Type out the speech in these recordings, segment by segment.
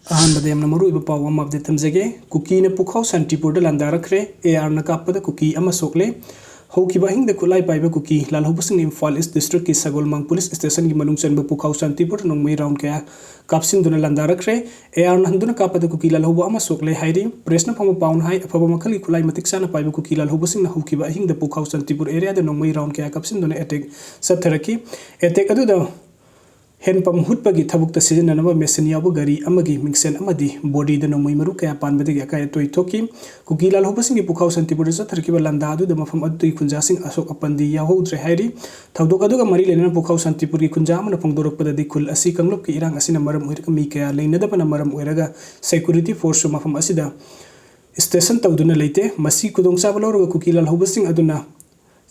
अहमद यमना मरुइब पाव अमा update थमजगे cookie ने पुखाव Shantipur the लांदारखरे AR न कापद कुकी अमा सोकले हौकिबा हिंग द खुलाई पाइबा कुकी लालहुबसिंग इम्फाल ईस्ट डिस्ट्रिक्ट की सगोलमांग पुलिस स्टेशन की मनुंग चनब पुखाव शांतिपुर नोंगमई राउंड कया कापसिन दुना लांदारखरे एआर न हंदुना कापद कुकी लालहुबा अमा सोकले हाइरि प्रेसना फम पाउन हाइ अफबा मखल की खुलाई मतिक साना पाइबा कुकी लालहुबसिंग न हौकिबा हिंग द पुखाव शांतिपुर एरिया द नोंगमई राउंड कया कापसिन दुना अटैक सथरकी अटैक अदु द हेनपम हुटपगी थबुक सिजननब मेसिन याबो गरी अमगी मिक्सेन अमदी बॉडी द नोंगमई मरु कया पानबदगी अकाय तोय थोकी कुकी लालहुबसिंग पुखाव शांतिपुर सथरकीबा लांदा अदु द मफम अदुई खुंजासिंग अशोक अपंदी याहोद्रे हाइरि थौदोक अदुगा मरी लेना पुखाव शांतिपुर की खुंजा अमन फोंदोरकपददी खुल असी कंगलोप की इरांग असिना मरम ओइरका मी कया लेनदबना मरम ओइरगा सिक्योरिटी फोर्स मफम असिदा स्टेशन तौदुना लेते मसी कुदोंचाब लौरगा कुकी लालहुबसिंग अदुना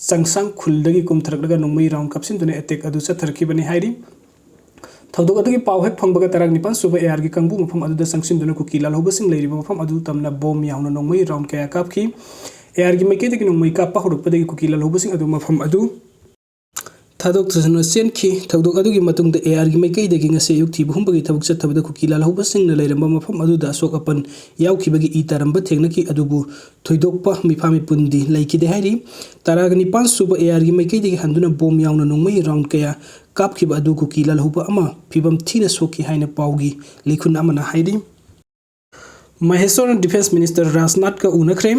संगसंग खुलदगी कुमथरकलगा नोंगमई राउंड कापसिनदुना अटैक अदु सथरकीबनी हाइरि थौदोक अदुगी पाव हेक फंगबगा तरग निपान सुबह एआर की कंबू मफम अदुदा संगसिनदुना कुकी लालहुबसिंग लेरिबा मफम अदु तमना बॉम यावना नोंगमई राउंड कया कापकी एआर की मैकेदगी नोंगमई कापा हुरुपदगी कुकी लालहुबसिंग अदु मफम अदु थादोक तसनो सेनखी थौदोक अदुगी मतुंगदा एआर की मैकेदगी ngase युक थी बुहुंबगी थबुक चथबदा कुकी लालहुबसिंग न लेरंबा मफम अदुदा अशोक अपन यावखिबगी ई तरंबा थेंगनकी अदुबु थोइदोकपा मिफामी पुंदी लैकिदे हाइरि तराग निपान सुबह एआर की मैकेदगी हंदुना बॉम यावना नोंगमई राउंड कया कापखिबा अदु कुकी लालहुबा अमा फिबम थीना सोकी हाइना पाउगी लेखुन अमना हाइरि महेश्वर डिफेंस मिनिस्टर राजनाथ का उनखरे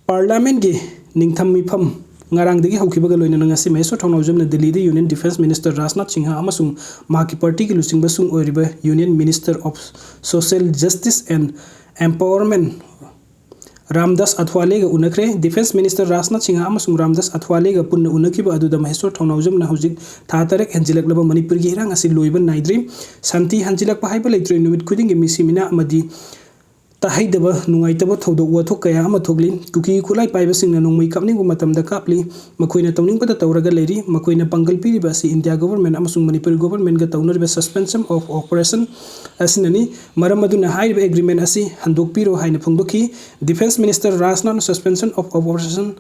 पार्लियामेंट की निंगथम मिफम ngarangdagi haukibaga loina ngasi mehsor thongnawjamna Delhi da Union Defense Minister Rajnath Singha amasung mahaki party ki lusingba sung oiriba Union Minister of Social Justice and Empowerment Ramdas Athwale ga unakre Defense Minister Rajnath Singha amasung Ramdas Athwale ga punna unakiba aduda mehsor thongnawjamna hojik tha tarek hanjilaklaba Manipur gi irang asi loiba naidri santi hanjilakpa haiba leitre numit khuding gi misimina amadi ताहाइदबा नुंगाइतबा थौदोक वाथोक कया अमा थोगली cookie खुलाई पाइबसिंगना नोंगमई कापनिंग मतमदा कापली मखोइना तौनिंगबदा तौरगा लेरी मखोइना पंगल पिरिबा असि India government अमसुंग Manipur government गा तौनरिबा suspension of operation असिननी मरम अदुना हाइबा एग्रीमेंट असि हंदोकपिरो हाइना फोंदोकी defence minister Rajnath suspension of operation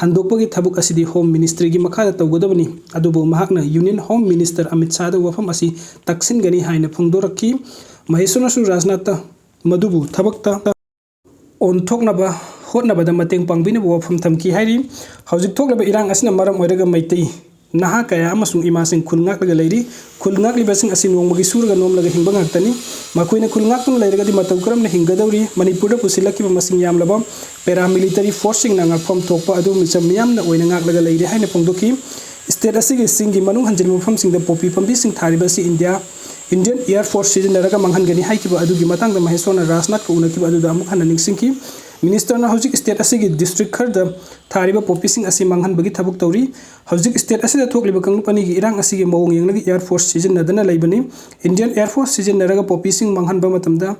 हंदोकपगी थबुक असिदि होम मिनिस्ट्री की मखादा तौगदबनी अदुबो महाकना union home minister Amit Shah दा वफम असि तक्सिनगनी हाइना फोंदोरकी महेश्वरसु राजनाथ मधुबु थबक्ता ओनथोकनबा होटनबदा मतेंग पांगबिनबो वफम थमकी हाइरि हौजिक थोकलबा इरांग असिना मरम ओइरगा मैतै नहा कया अमसुंग इमासिंग खुलंगाकलगा लेरि खुलंगाकलिबसिंग असि नोंगमगी सुरगा नोमलगा हिंबा ngakतनी मखोइना खुलंगाकतुन लेरगदि मतौ करमना हिंगदौरि मणिपुरदा पुसिलकिबा मसिंग यामलबा पैरामिलिटरी फोर्सिंग ना ngakफम थोकपा अदु मिचम मियामना ओइना ngakलगा लेरि हाइना फोंदोकी स्टेट असि सिंगी मनुंग हंजिल मफमसिंग द पोपी पंबिसिंग थारिबसि इंडियन एयर फोर्स सिजनरगा मंगहनगनी हाइकिबा अदुगी मतंगदा महेश्वरना राजनाथ को उनकिबा अदुदा अमुक हन निंगसिंकी मिनिस्टर ना हौजिक स्टेट असि डिस्ट्रिक्ट खरदा थारिबा पोपिसिंग असि मंगहनबगी थबुक तौरी हौजिक स्टेट असि दा थोकलिबा कंगपनी की इरांग असि गे मवोंग यंगलगी एयर फोर्स सिजनदना लेबनी इंडियन एयर फोर्स सिजनरगा पोपिसिंग मंगहनबा मतमदा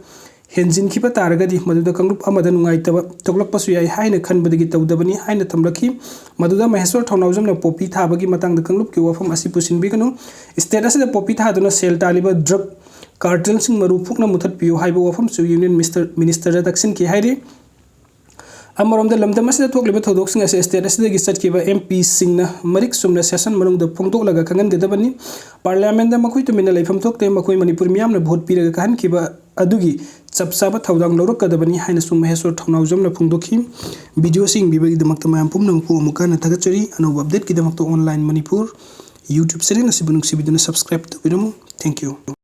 हेंजिनखिबा तारगदी मदुदा कंगलुप अमदा नुंगाइतबा थोकलकपसु याय हाइना खनबदगी तौदबनी हाइना थमलखी मदुदा महेश्वर थौनावजमना पोपी थाबगी मतंगदा कंगलुप की वफम असि पुसिनबिगनु स्टेट असि दा पोपी थादुना सेल तालिबा ड्रग कार्टेल सिंग मरु फुकना मुथत पियो हाइबा वफम सु यूनियन मिनिस्टर दक्षिण की हाइरि अमरोमदा लमदम असि थोकलिबा थौदोकसिंग असि स्टेट असि दगी चटकिबा MP सिंगना Marik Sumana session मनुंगदा फोंदोकलगा खंगनगदबनी parliament दा मखोइ तुमिना लेफम थोकते मखोइ मणिपुर मियामना भोट पिरगा कहनखिबा अदुगी चपसाबा थौदांग लौरकदबनी हाइना सुम महेश्वर थौनावजमना फोंदोखी वीडियो सिंग बिबगी दमकता मयाम पुमनंगपु अमुकाना थगचरी अनौब अपडेट की दमकता ऑनलाइन मणिपुर यूट्यूब चैनल असि बुनुंगसिबिदुना सब्सक्राइब तबिरमु थैंक यू।